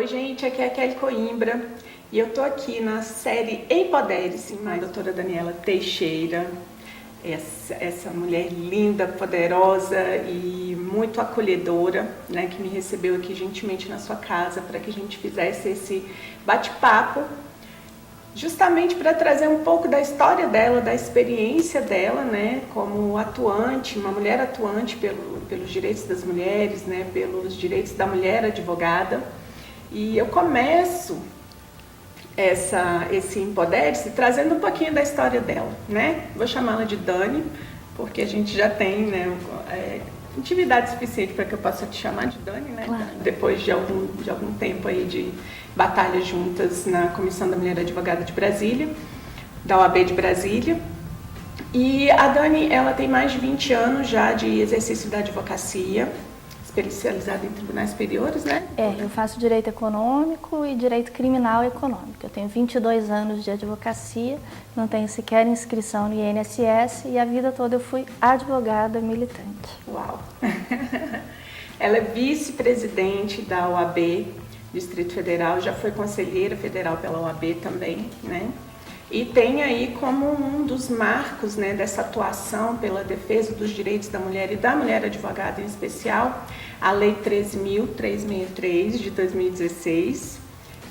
Oi, gente, aqui é a Kelly Coimbra e eu tô aqui na série Empodere-se, com a doutora Daniela Teixeira, essa mulher linda, poderosa e muito acolhedora, né, que me recebeu aqui gentilmente na sua casa para que a gente fizesse esse bate-papo, justamente para trazer um pouco da história dela, da experiência dela, né, como atuante, uma mulher atuante pelos direitos das mulheres, né, pelos direitos da mulher advogada. E eu começo esse Empodere-se trazendo um pouquinho da história dela, né? Vou chamá-la de Dani, porque a gente já tem, né, intimidade suficiente para que eu possa te chamar de Dani, né? Claro. Depois de algum tempo aí de batalha juntas na Comissão da Mulher Advogada de Brasília, da OAB de Brasília. E a Dani, ela tem mais de 20 anos já de exercício da advocacia, especializada em tribunais superiores, né? Eu faço direito econômico e direito criminal e econômico. Eu tenho 22 anos de advocacia, não tenho sequer inscrição no INSS e a vida toda eu fui advogada militante. Uau! Ela é vice-presidente da OAB, Distrito Federal, já foi conselheira federal pela OAB também, né? E tem aí como um dos marcos, né, dessa atuação pela defesa dos direitos da mulher e da mulher advogada em especial, a Lei 13.363 de 2016,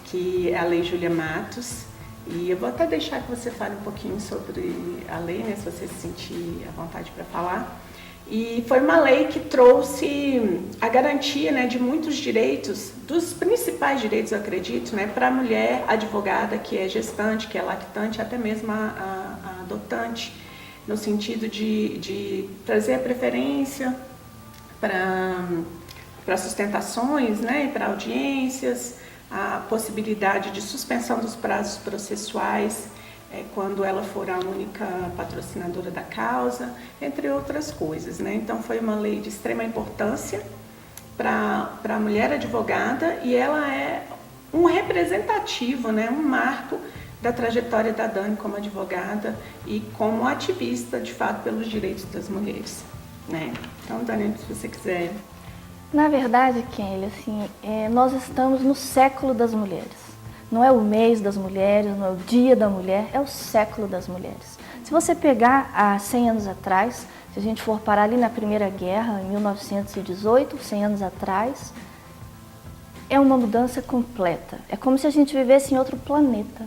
que é a Lei Júlia Matos. E eu vou até deixar que você fale um pouquinho sobre a lei, né, se você se sentir à vontade para falar. E foi uma lei que trouxe a garantia, né, de muitos direitos, dos principais direitos, eu acredito, né, para a mulher advogada que é gestante, que é lactante, até mesmo a adotante, no sentido de trazer a preferência para sustentações, né, para audiências, a possibilidade de suspensão dos prazos processuais, quando ela for a única patrocinadora da causa, entre outras coisas, né? Então foi uma lei de extrema importância para a mulher advogada e ela é um representativo, né? Um marco da trajetória da Dani como advogada e como ativista, de fato, pelos direitos das mulheres, né? Então, Dani, se você quiser... Na verdade, Kelly, assim, nós estamos no século das mulheres. Não é o mês das mulheres, não é o dia da mulher, é o século das mulheres. Se você pegar há 100 anos atrás, se a gente for parar ali na Primeira Guerra, em 1918, 100 anos atrás, é uma mudança completa. É como se a gente vivesse em outro planeta.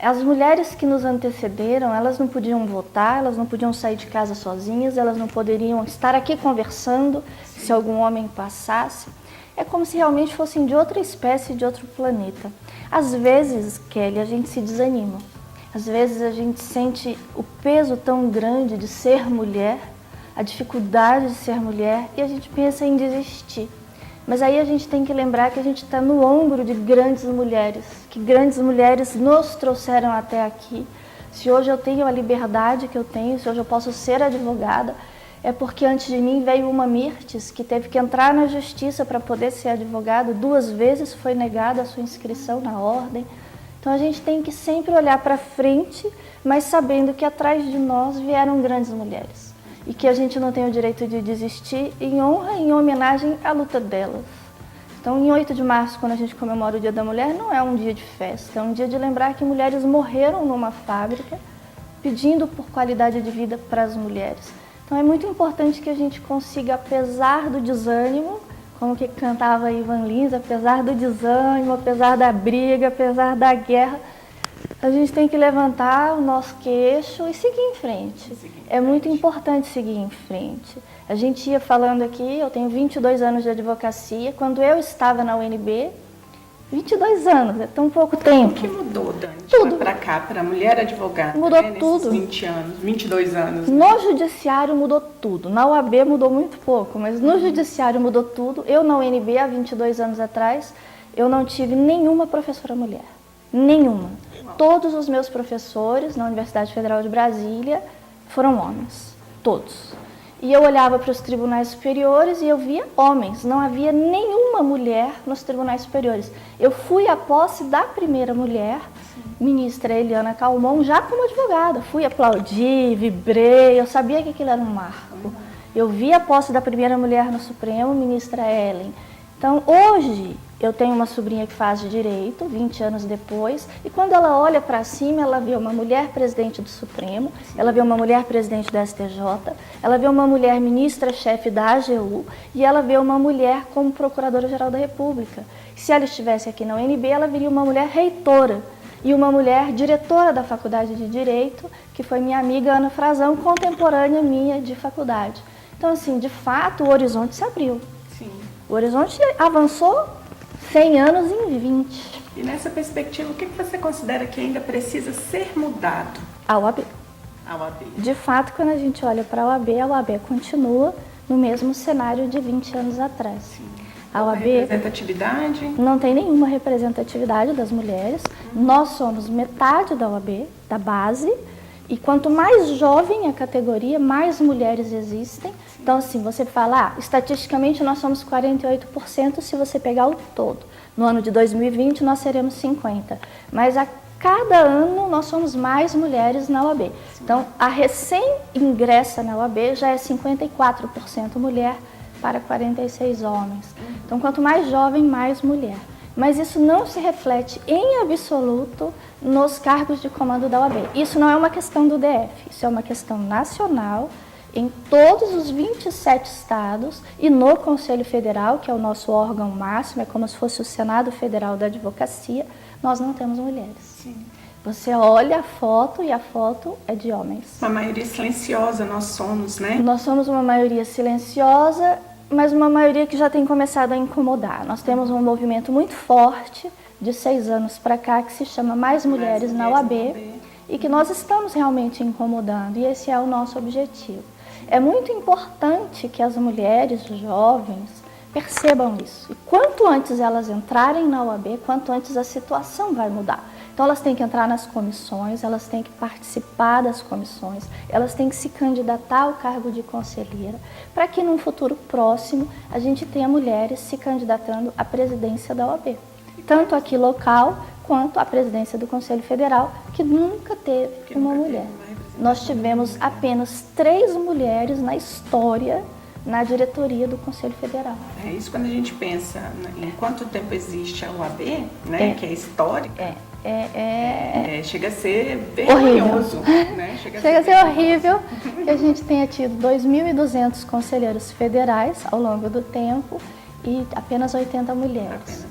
As mulheres que nos antecederam, elas não podiam votar, elas não podiam sair de casa sozinhas, elas não poderiam estar aqui conversando se algum homem passasse. É como se realmente fossem de outra espécie, de outro planeta. Às vezes, Kelly, a gente se desanima. Às vezes a gente sente o peso tão grande de ser mulher, a dificuldade de ser mulher, e a gente pensa em desistir. Mas aí a gente tem que lembrar que a gente está no ombro de grandes mulheres, que grandes mulheres nos trouxeram até aqui. Se hoje eu tenho a liberdade que eu tenho, se hoje eu posso ser advogada, é porque antes de mim veio uma Mirtes que teve que entrar na justiça para poder ser advogado. 2 vezes foi negada a sua inscrição na ordem. Então a gente tem que sempre olhar para frente, mas sabendo que atrás de nós vieram grandes mulheres. E que a gente não tem o direito de desistir em honra e em homenagem à luta delas. Então em 8 de março, quando a gente comemora o Dia da Mulher, não é um dia de festa, é um dia de lembrar que mulheres morreram numa fábrica pedindo por qualidade de vida para as mulheres. Então é muito importante que a gente consiga, apesar do desânimo, como que cantava Ivan Lins, apesar do desânimo, apesar da briga, apesar da guerra, a gente tem que levantar o nosso queixo e seguir em frente. É muito importante seguir em frente. A gente ia falando aqui, eu tenho 22 anos de advocacia, quando eu estava na UNB, 22 anos, é tão pouco tempo. O que mudou, Dani? Tudo. Para cá, para a mulher advogada, mudou, né? tudo. 20 anos, 22 anos. No judiciário mudou tudo. Na UAB mudou muito pouco, mas no judiciário mudou tudo. Eu na UNB, há 22 anos atrás, eu não tive nenhuma professora mulher. Nenhuma. Todos os meus professores na Universidade Federal de Brasília foram homens. Todos. E eu olhava para os tribunais superiores e eu via homens, não havia nenhuma mulher nos tribunais superiores. Eu fui à posse da primeira mulher, ministra Eliana Calmon, já como advogada. Fui aplaudir, vibrei, eu sabia que aquilo era um marco. Eu vi a posse da primeira mulher no Supremo, ministra Ellen. Então, hoje, eu tenho uma sobrinha que faz direito, 20 anos depois, e quando ela olha para cima, ela vê uma mulher presidente do Supremo, ela vê uma mulher presidente do STJ, ela vê uma mulher ministra-chefe da AGU e ela vê uma mulher como procuradora-geral da República. Se ela estivesse aqui na UNB, ela viria uma mulher reitora e uma mulher diretora da Faculdade de Direito, que foi minha amiga Ana Frazão, contemporânea minha de faculdade. Então, assim, de fato, o horizonte se abriu. Sim. O horizonte avançou 100 anos em 20. E nessa perspectiva, o que você considera que ainda precisa ser mudado? A OAB. A OAB. De fato, quando a gente olha para a OAB continua no mesmo cenário de 20 anos atrás. Sim. A OAB representatividade? Não tem nenhuma representatividade das mulheres. Nós somos metade da OAB, da base, e quanto mais jovem a categoria, mais mulheres existem. Então, assim, você fala, estatisticamente nós somos 48% se você pegar o todo. No ano de 2020 nós seremos 50%. Mas a cada ano nós somos mais mulheres na OAB. Então, a recém-ingressa na OAB já é 54% mulher para 46 homens. Então, quanto mais jovem, mais mulher. Mas isso não se reflete em absoluto nos cargos de comando da OAB. Isso não é uma questão do DF, isso é uma questão nacional, em todos os 27 estados e no Conselho Federal, que é o nosso órgão máximo, é como se fosse o Senado Federal da Advocacia, nós não temos mulheres. Sim. Você olha a foto e a foto é de homens. Uma maioria silenciosa nós somos, né? Nós somos uma maioria silenciosa, mas uma maioria que já tem começado a incomodar. Nós temos um movimento muito forte de 6 anos para cá que se chama Mais Mulheres na OAB e que nós estamos realmente incomodando, e esse é o nosso objetivo. É muito importante que as mulheres jovens percebam isso. E quanto antes elas entrarem na OAB, quanto antes a situação vai mudar. Então elas têm que entrar nas comissões, elas têm que participar das comissões, elas têm que se candidatar ao cargo de conselheira, para que num futuro próximo a gente tenha mulheres se candidatando à presidência da OAB. Tanto aqui local, quanto à presidência do Conselho Federal, que nunca teve uma mulher. Nós tivemos apenas 3 mulheres na história na diretoria do Conselho Federal. É isso quando a gente pensa em quanto tempo existe a OAB, né, que é histórica. Chega a ser vergonhoso. Né? Chega a ser horrível que a gente tenha tido 2.200 conselheiros federais ao longo do tempo e apenas 80 mulheres.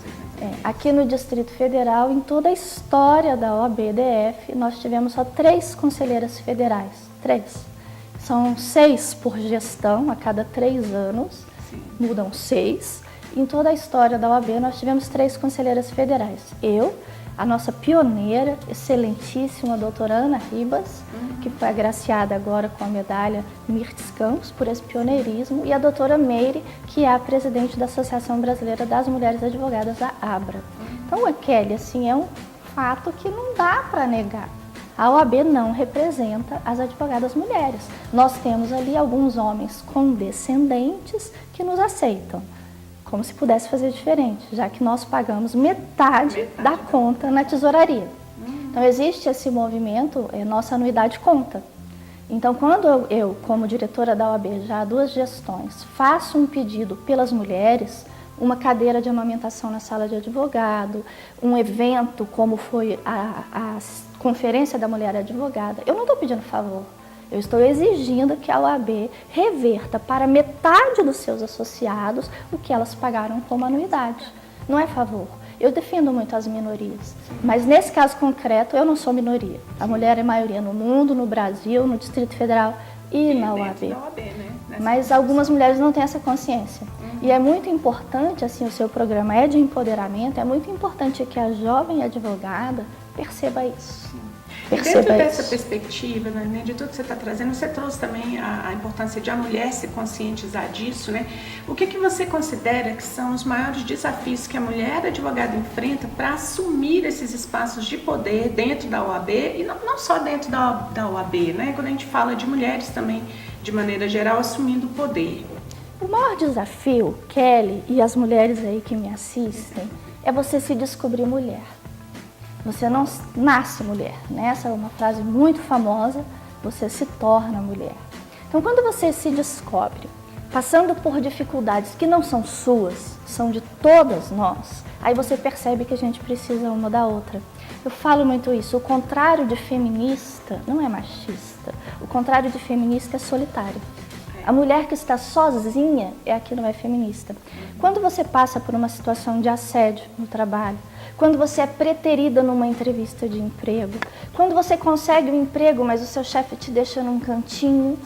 Aqui no Distrito Federal, em toda a história da OAB-DF, nós tivemos só 3 conselheiras federais. 3. São 6 por gestão, a cada 3 anos, mudam 6. Em toda a história da OAB, nós tivemos 3 conselheiras federais. Eu, a nossa pioneira, excelentíssima doutora Ana Ribas, que foi agraciada agora com a medalha Mirtes Campos por esse pioneirismo, e a doutora Meire, que é a presidente da Associação Brasileira das Mulheres Advogadas, a ABRA. Então, Kelly, assim, é um fato que não dá para negar. A OAB não representa as advogadas mulheres. Nós temos ali alguns homens condescendentes que nos aceitam, como se pudesse fazer diferente, já que nós pagamos metade da conta na tesouraria. Então, existe esse movimento, nossa anuidade conta. Então, quando eu, como diretora da OAB, já há 2 gestões, faço um pedido pelas mulheres, uma cadeira de amamentação na sala de advogado, um evento como foi a Conferência da Mulher Advogada, eu não estou pedindo favor. Eu estou exigindo que a OAB reverta para metade dos seus associados o que elas pagaram como anuidade. Não é favor. Eu defendo muito as minorias, mas nesse caso concreto eu não sou minoria. A mulher é maioria no mundo, no Brasil, no Distrito Federal e na OAB. Mas algumas mulheres não têm essa consciência. E é muito importante, assim, o seu programa é de empoderamento, é muito importante que a jovem advogada perceba isso. Dentro dessa perspectiva, né, de tudo que você está trazendo, você trouxe também a importância de a mulher se conscientizar disso, né? O que você considera que são os maiores desafios que a mulher advogada enfrenta para assumir esses espaços de poder dentro da OAB e não só dentro da OAB, né? Quando a gente fala de mulheres também, de maneira geral, assumindo o poder. O maior desafio, Kelly, e as mulheres aí que me assistem, é você se descobrir mulher. Você não nasce mulher, né? Essa é uma frase muito famosa, você se torna mulher. Então, quando você se descobre, passando por dificuldades que não são suas, são de todas nós, aí você percebe que a gente precisa uma da outra. Eu falo muito isso, o contrário de feminista não é machista, o contrário de feminista é solitário. A mulher que está sozinha é a que não é feminista. Quando você passa por uma situação de assédio no trabalho, quando você é preterida numa entrevista de emprego, quando você consegue um emprego, mas o seu chefe te deixa num cantinho,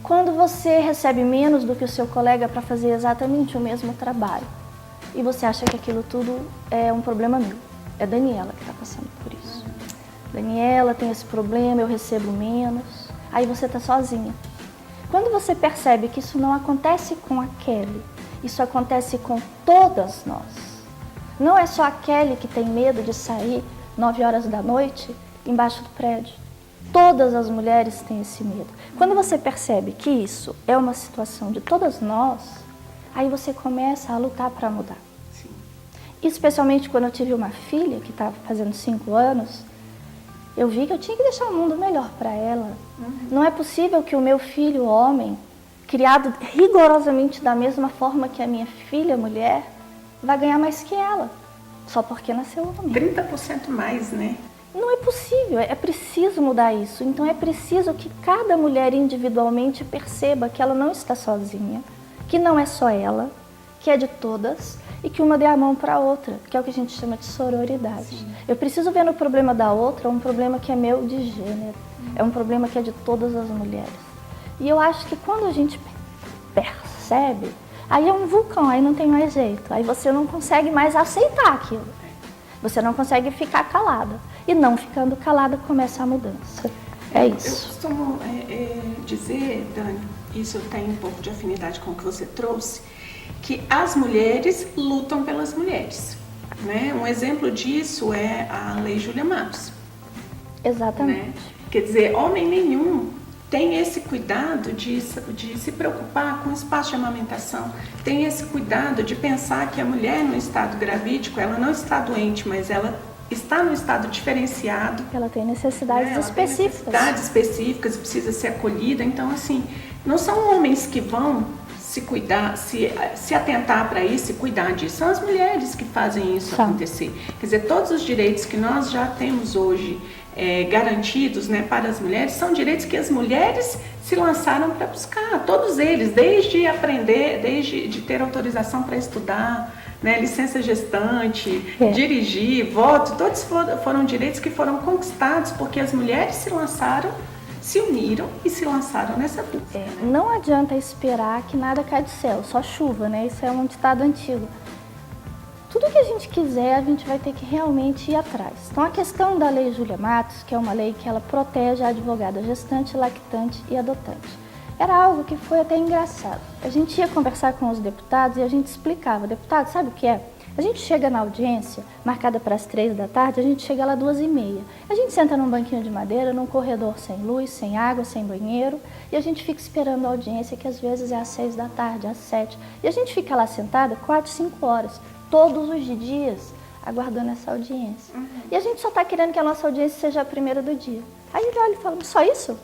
quando você recebe menos do que o seu colega para fazer exatamente o mesmo trabalho, e você acha que aquilo tudo é um problema meu. É a Daniela que está passando por isso. Daniela tem esse problema, eu recebo menos. Aí você está sozinha. Quando você percebe que isso não acontece com a Kelly, isso acontece com todas nós. Não é só a Kelly que tem medo de sair 9 horas da noite embaixo do prédio. Todas as mulheres têm esse medo. Quando você percebe que isso é uma situação de todas nós, aí você começa a lutar para mudar. Especialmente quando eu tive uma filha que estava fazendo 5 anos, eu vi que eu tinha que deixar o mundo melhor para ela. Não é possível que o meu filho homem, criado rigorosamente da mesma forma que a minha filha mulher, vai ganhar mais que ela, só porque nasceu homem. 30% mais, né? Não é possível, é preciso mudar isso. Então é preciso que cada mulher individualmente perceba que ela não está sozinha, que não é só ela, que é de todas, e que uma dê a mão para a outra, que é o que a gente chama de sororidade. Sim. Eu preciso ver no problema da outra um problema que é meu de gênero, é um problema que é de todas as mulheres. E eu acho que quando a gente percebe, aí é um vulcão, aí não tem mais jeito, aí você não consegue mais aceitar aquilo, você não consegue ficar calada, e não ficando calada começa a mudança. É isso. Eu costumo dizer, Dani, isso tem um pouco de afinidade com o que você trouxe, que as mulheres lutam pelas mulheres, né? Um exemplo disso é a Lei Júlia Matos. Exatamente. Né? Quer dizer, homem nenhum tem esse cuidado de se preocupar com o espaço de amamentação, tem esse cuidado de pensar que a mulher no estado gravídico, ela não está doente, mas ela está no estado diferenciado. Ela tem necessidades específicas. Tem necessidades específicas, precisa ser acolhida. Então, assim, não são homens que vão se cuidar, se atentar para isso e cuidar disso. São as mulheres que fazem isso acontecer. Quer dizer, todos os direitos que nós já temos hoje garantidos, né, para as mulheres, são direitos que as mulheres se lançaram para buscar. Todos eles, desde aprender, desde de ter autorização para estudar, né, licença gestante, dirigir, voto, todos foram direitos que foram conquistados porque as mulheres se lançaram, se uniram e se lançaram nessa busca. Não adianta esperar que nada cai do céu, só chuva, né? Isso é um ditado antigo. Tudo que a gente quiser, a gente vai ter que realmente ir atrás. Então, a questão da Lei Júlia Matos, que é uma lei que ela protege a advogada gestante, lactante e adotante, era algo que foi até engraçado. A gente ia conversar com os deputados e a gente explicava. Deputado, sabe o que é? A gente chega na audiência, marcada para as 3 da tarde, a gente chega lá 2h30. A gente senta num banquinho de madeira, num corredor sem luz, sem água, sem banheiro, e a gente fica esperando a audiência, que às vezes é às 6 da tarde, às 7. E a gente fica lá sentada 4, 5 horas, todos os dias, aguardando essa audiência. E a gente só está querendo que a nossa audiência seja a primeira do dia. Aí ele olha e fala, só isso?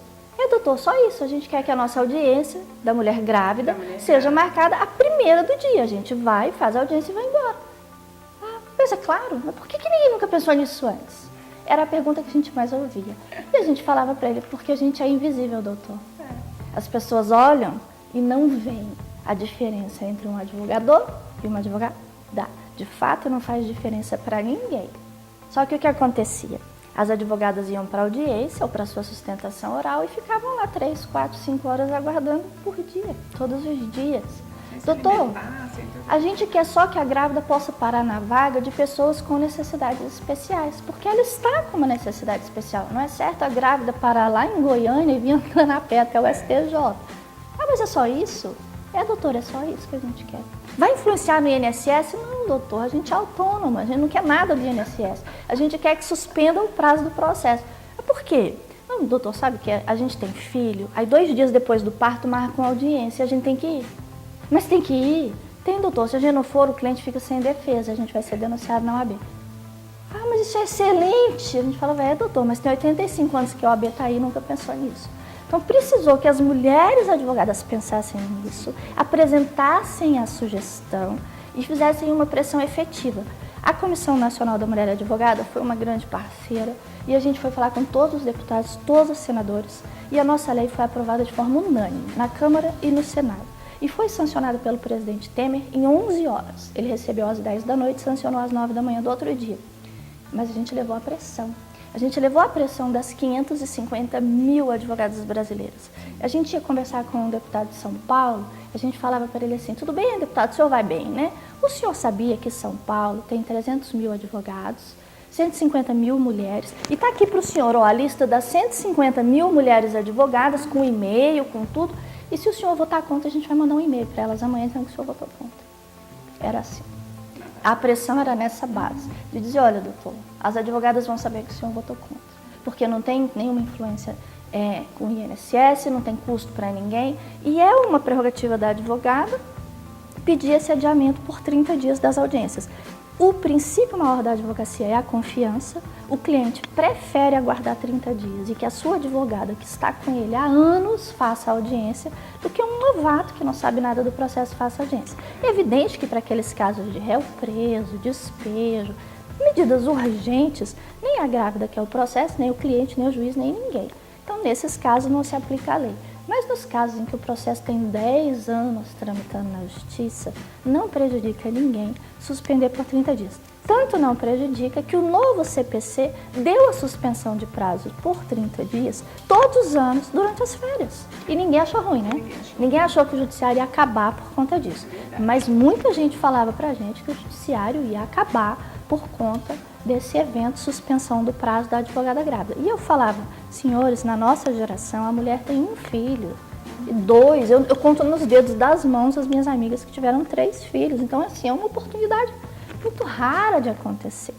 Doutor, só isso. A gente quer que a nossa audiência da mulher grávida seja marcada a primeira do dia. A gente vai, faz a audiência e vai embora. Mas é claro, mas por que ninguém nunca pensou nisso antes? Era a pergunta que a gente mais ouvia. E a gente falava para ele, porque a gente é invisível, doutor. As pessoas olham e não veem a diferença entre um advogador e uma advogada. De fato, não faz diferença para ninguém. Só que o que acontecia? As advogadas iam para a audiência ou para sua sustentação oral e ficavam lá 3, 4, 5 horas aguardando por dia, todos os dias. Doutor, a gente quer só que a grávida possa parar na vaga de pessoas com necessidades especiais, porque ela está com uma necessidade especial. Não é certo a grávida parar lá em Goiânia e vir andando a pé até o STJ. Mas é só isso? Doutor, é só isso que a gente quer. Vai influenciar no INSS? Não, doutor, a gente é autônoma, a gente não quer nada do INSS. A gente quer que suspenda o prazo do processo. Por quê? Não, doutor, sabe que a gente tem filho, aí 2 dias depois do parto marcam audiência, a gente tem que ir. Mas tem que ir? Tem, doutor, se a gente não for, o cliente fica sem defesa, a gente vai ser denunciado na OAB. Mas isso é excelente. A gente fala, doutor, mas tem 85 anos que a OAB está aí e nunca pensou nisso. Então precisou que as mulheres advogadas pensassem nisso, apresentassem a sugestão e fizessem uma pressão efetiva. A Comissão Nacional da Mulher Advogada foi uma grande parceira e a gente foi falar com todos os deputados, todos os senadores, e a nossa lei foi aprovada de forma unânime na Câmara e no Senado. E foi sancionada pelo presidente Temer em 11 horas. Ele recebeu às 10 da noite e sancionou às 9 da manhã do outro dia. Mas a gente levou a pressão. A gente levou a pressão das 550 mil advogadas brasileiras. A gente ia conversar com um deputado de São Paulo, a gente falava para ele assim, tudo bem, deputado, o senhor vai bem, né? O senhor sabia que São Paulo tem 300 mil advogados, 150 mil mulheres, e está aqui para o senhor ó, a lista das 150 mil mulheres advogadas, com e-mail, com tudo, e se o senhor votar contra, a gente vai mandar um e-mail para elas amanhã dizendo que o senhor votou contra. Era assim. A pressão era nessa base, de dizer, olha, doutor, as advogadas vão saber que o senhor votou contra, porque não tem nenhuma influência com o INSS, não tem custo para ninguém, e é uma prerrogativa da advogada pedir esse adiamento por 30 dias das audiências. O princípio maior da advocacia é a confiança, o cliente prefere aguardar 30 dias e que a sua advogada, que está com ele há anos, faça a audiência, do que um novato que não sabe nada do processo faça a audiência. É evidente que para aqueles casos de réu preso, despejo, medidas urgentes, nem a grávida quer o processo, nem o cliente, nem o juiz, nem ninguém. Então, nesses casos, não se aplica a lei. Mas nos casos em que o processo tem 10 anos tramitando na justiça, não prejudica ninguém suspender por 30 dias. Tanto não prejudica que o novo CPC deu a suspensão de prazo por 30 dias todos os anos durante as férias. E ninguém achou ruim, né? Ninguém achou que o judiciário ia acabar por conta disso. Mas muita gente falava pra gente que o judiciário ia acabar por conta desse evento, suspensão do prazo da advogada grávida. E eu falava, senhores, na nossa geração a mulher tem um filho, e 2, eu conto nos dedos das mãos as minhas amigas que tiveram 3 filhos, então assim, é uma oportunidade muito rara de acontecer.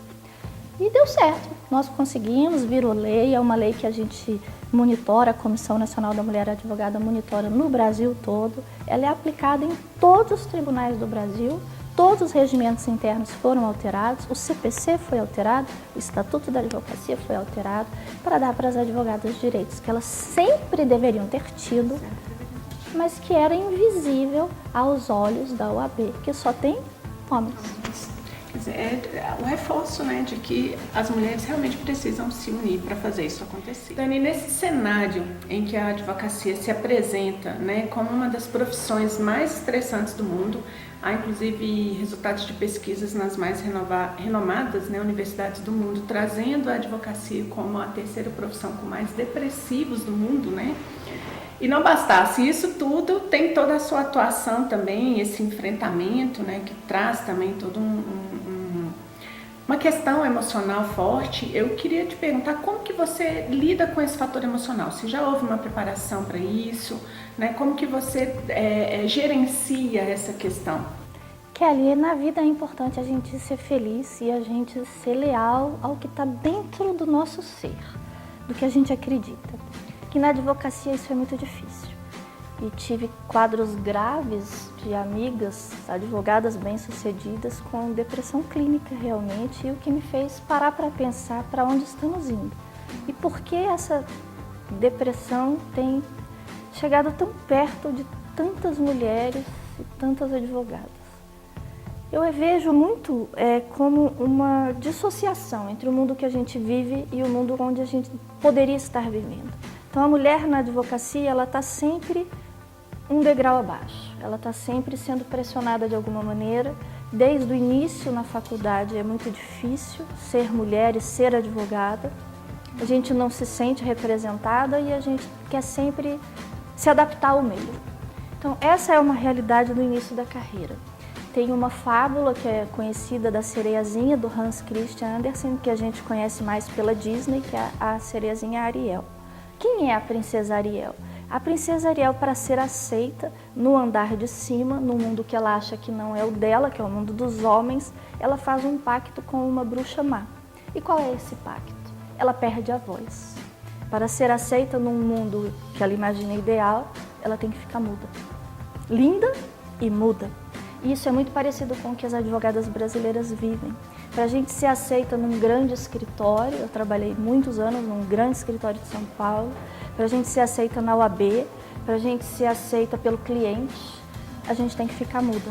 E deu certo, nós conseguimos, virou lei, é uma lei que a gente monitora, a Comissão Nacional da Mulher Advogada monitora no Brasil todo, ela é aplicada em todos os tribunais do Brasil. Todos os regimentos internos foram alterados, o CPC foi alterado, o Estatuto da Advocacia foi alterado, para dar para as advogadas direitos que elas sempre deveriam ter tido, mas que era invisível aos olhos da OAB, que só tem homens. Quer dizer, é o reforço, né, de que as mulheres realmente precisam se unir para fazer isso acontecer. Dani, nesse cenário em que a advocacia se apresenta, né, como uma das profissões mais estressantes do mundo, há inclusive resultados de pesquisas nas mais renomadas, né, universidades do mundo, trazendo a advocacia como a terceira profissão com mais depressivos do mundo, né? E não bastasse isso tudo, tem toda a sua atuação também, esse enfrentamento, né, que traz também toda uma questão emocional forte. Eu queria te perguntar como que você lida com esse fator emocional, se já houve uma preparação para isso, né, como que você gerencia essa questão? Kelly, na vida é importante a gente ser feliz e a gente ser leal ao que está dentro do nosso ser, do que a gente acredita. Que na advocacia isso é muito difícil. E tive quadros graves de amigas, advogadas bem-sucedidas com depressão clínica realmente, e o que me fez parar para pensar para onde estamos indo. E por que essa depressão tem chegado tão perto de tantas mulheres e tantas advogadas. Eu vejo muito como uma dissociação entre o mundo que a gente vive e o mundo onde a gente poderia estar vivendo. Então a mulher na advocacia, ela está sempre um degrau abaixo, ela está sempre sendo pressionada de alguma maneira. Desde o início na faculdade é muito difícil ser mulher e ser advogada. A gente não se sente representada e a gente quer sempre se adaptar ao meio. Então essa é uma realidade do início da carreira. Tem uma fábula que é conhecida da sereiazinha do Hans Christian Andersen, que a gente conhece mais pela Disney, que é a sereiazinha Ariel. Quem é a princesa Ariel? A princesa Ariel, para ser aceita no andar de cima, no mundo que ela acha que não é o dela, que é o mundo dos homens, ela faz um pacto com uma bruxa má. E qual é esse pacto? Ela perde a voz. Para ser aceita num mundo que ela imagina ideal, ela tem que ficar muda. Linda e muda. E isso é muito parecido com o que as advogadas brasileiras vivem. para a gente ser aceita num grande escritório, eu trabalhei muitos anos num grande escritório de São Paulo, para a gente ser aceita na OAB, para a gente ser aceita pelo cliente, a gente tem que ficar muda.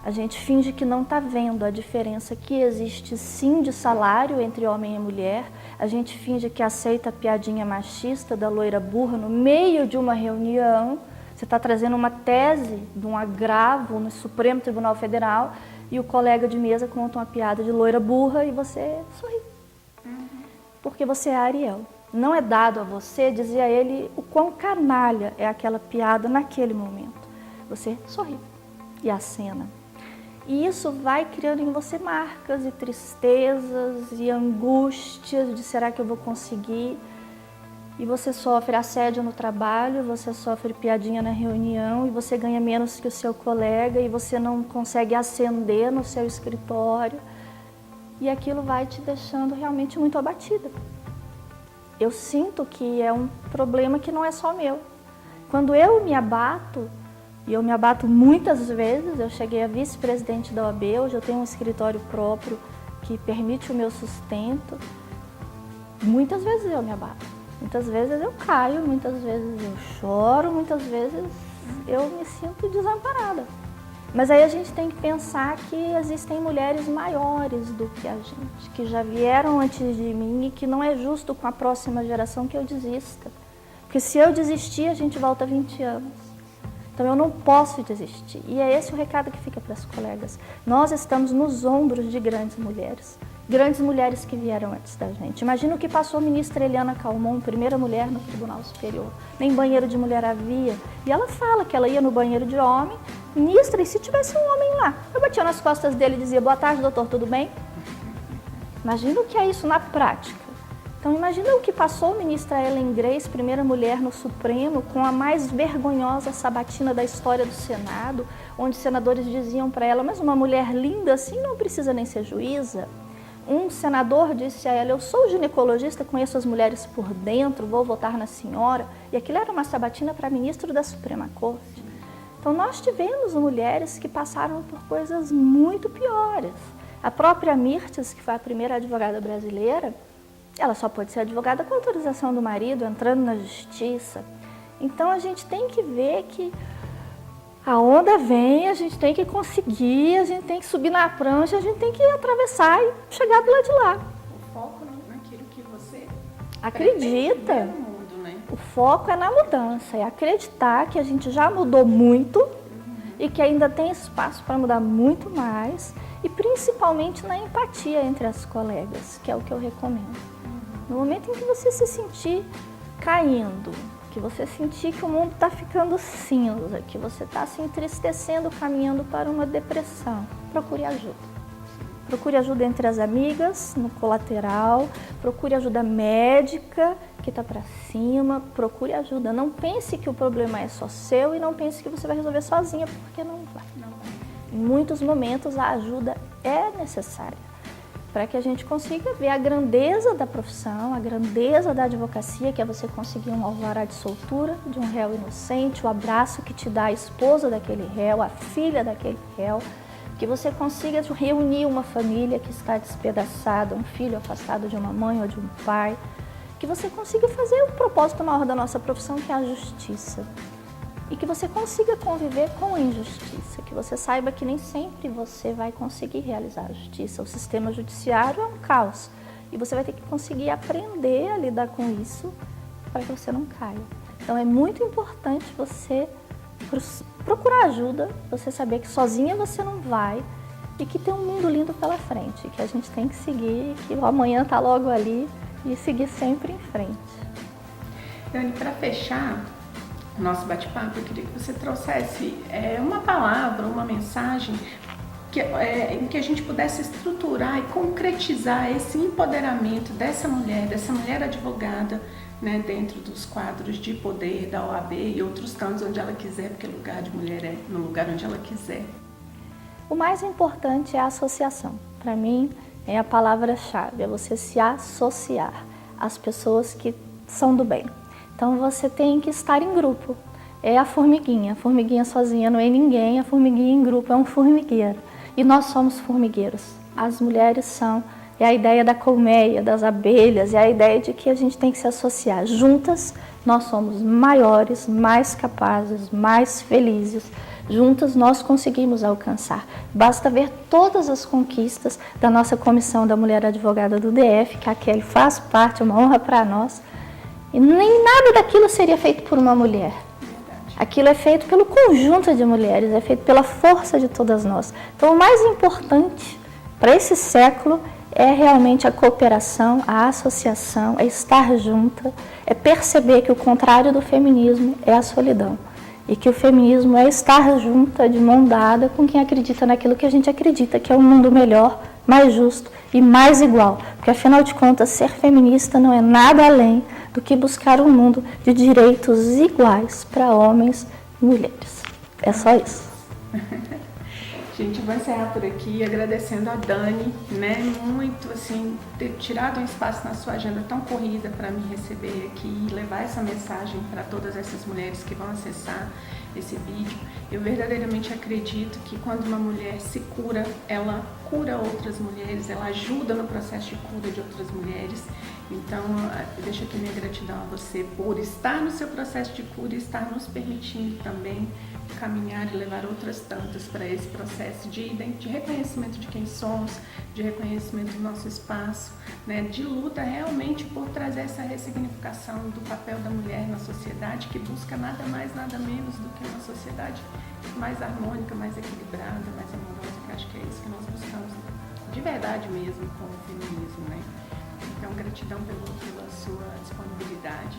A gente finge que não está vendo a diferença que existe sim de salário entre homem e mulher, a gente finge que aceita a piadinha machista da loira burra no meio de uma reunião. Você está trazendo uma tese de um agravo no Supremo Tribunal Federal e o colega de mesa conta uma piada de loira burra e você sorri. Porque você é Ariel. Não é dado a você dizer a ele o quão canalha é aquela piada naquele momento. Você sorri e acena. E isso vai criando em você marcas e tristezas e angústias de será que eu vou conseguir? E você sofre assédio no trabalho, você sofre piadinha na reunião e você ganha menos que o seu colega e você não consegue ascender no seu escritório. E aquilo vai te deixando realmente muito abatida. Eu sinto que é um problema que não é só meu. Quando eu me abato, e eu me abato muitas vezes, eu cheguei a vice-presidente da OAB, hoje eu tenho um escritório próprio que permite o meu sustento. Muitas vezes eu me abato, muitas vezes eu caio, muitas vezes eu choro, muitas vezes eu me sinto desamparada. Mas aí a gente tem que pensar que existem mulheres maiores do que a gente, que já vieram antes de mim e que não é justo com a próxima geração que eu desista. Porque se eu desistir, a gente volta 20 anos. Então eu não posso desistir. E é esse o recado que fica para as colegas. Nós estamos nos ombros de grandes mulheres que vieram antes da gente. Imagina o que passou a ministra Eliana Calmon, primeira mulher no Tribunal Superior. Nem banheiro de mulher havia. E ela fala que ela ia no banheiro de homem, ministra, e se tivesse um homem lá? Eu batia nas costas dele e dizia, boa tarde, doutor, tudo bem? Imagina o que é isso na prática. Então imagina o que passou a ministra Ellen Grace, primeira mulher no Supremo, com a mais vergonhosa sabatina da história do Senado, onde senadores diziam para ela, mas uma mulher linda assim não precisa nem ser juíza. Um senador disse a ela, eu sou ginecologista, conheço as mulheres por dentro, vou votar na senhora. E aquilo era uma sabatina para ministro da Suprema Corte. Então nós tivemos mulheres que passaram por coisas muito piores. A própria Mirtes, que foi a primeira advogada brasileira, ela só pode ser advogada com autorização do marido, entrando na justiça. Então a gente tem que ver que a onda vem, a gente tem que conseguir, a gente tem que subir na prancha, a gente tem que atravessar e chegar do lado de lá. O foco naquilo que você acredita. No mundo, né? O foco é na mudança, é acreditar que a gente já mudou muito e que ainda tem espaço para mudar muito mais e principalmente na empatia entre as colegas, que é o que eu recomendo. No momento em que você se sentir caindo, que você sentir que o mundo está ficando cinza, que você está se entristecendo, caminhando para uma depressão, procure ajuda. Procure ajuda entre as amigas, no colateral, procure ajuda médica, que está para cima, procure ajuda. Não pense que o problema é só seu e não pense que você vai resolver sozinha, porque não vai. Em muitos momentos a ajuda é necessária para que a gente consiga ver a grandeza da profissão, a grandeza da advocacia, que é você conseguir um alvará de soltura de um réu inocente, o abraço que te dá a esposa daquele réu, a filha daquele réu, que você consiga reunir uma família que está despedaçada, um filho afastado de uma mãe ou de um pai, que você consiga fazer o propósito maior da nossa profissão, que é a justiça. E que você consiga conviver com a injustiça, que você saiba que nem sempre você vai conseguir realizar a justiça. O sistema judiciário é um caos e você vai ter que conseguir aprender a lidar com isso para que você não caia. Então é muito importante você procurar ajuda, você saber que sozinha você não vai e que tem um mundo lindo pela frente, que a gente tem que seguir, que o amanhã está logo ali e seguir sempre em frente. Dani, para fechar nosso bate-papo, eu queria que você trouxesse uma palavra, uma mensagem em que a gente pudesse estruturar e concretizar esse empoderamento dessa mulher advogada, né, dentro dos quadros de poder da OAB e outros tantos onde ela quiser, porque lugar de mulher é no lugar onde ela quiser. O mais importante é a associação. Para mim, é a palavra-chave, é você se associar às pessoas que são do bem. Então você tem que estar em grupo. É a formiguinha sozinha não é ninguém, a formiguinha em grupo é um formigueiro. E nós somos formigueiros. as mulheres são. É a ideia da colmeia, das abelhas, é a ideia de que a gente tem que se associar. Juntas, nós somos maiores, mais capazes, mais felizes. Juntas, nós conseguimos alcançar. Basta ver todas as conquistas da nossa Comissão da Mulher Advogada do DF, que a Kelly faz parte, é uma honra para nós. E nem nada daquilo seria feito por uma mulher. Aquilo é feito pelo conjunto de mulheres, é feito pela força de todas nós. Então, o mais importante para esse século é realmente a cooperação, a associação, é estar junta, é perceber que o contrário do feminismo é a solidão. E que o feminismo é estar junta, de mão dada, com quem acredita naquilo que a gente acredita, que é um mundo melhor, mais justo e mais igual. Porque, afinal de contas, ser feminista não é nada além do que buscar um mundo de direitos iguais para homens e mulheres. É só isso. Gente, vou encerrar por aqui agradecendo a Dani, né, muito assim, ter tirado um espaço na sua agenda tão corrida para me receber aqui e levar essa mensagem para todas essas mulheres que vão acessar esse vídeo. Eu verdadeiramente acredito que quando uma mulher se cura, ela cura outras mulheres, ela ajuda no processo de cura de outras mulheres. Então, eu deixo aqui minha gratidão a você por estar no seu processo de cura e estar nos permitindo também caminhar e levar outras tantas para esse processo de reconhecimento de quem somos, de reconhecimento do nosso espaço, né, de luta realmente por trazer essa ressignificação do papel da mulher na sociedade, que busca nada mais, nada menos do que uma sociedade mais harmônica, mais equilibrada, mais amorosa, que acho que é isso que nós buscamos de verdade mesmo com o feminismo, né? Então, gratidão pela sua disponibilidade.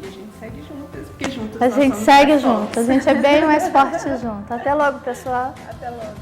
E a gente segue juntas, porque juntas a nós gente somos segue mais juntas, fortes. a gente é bem mais forte junto. Até logo, pessoal. Até logo.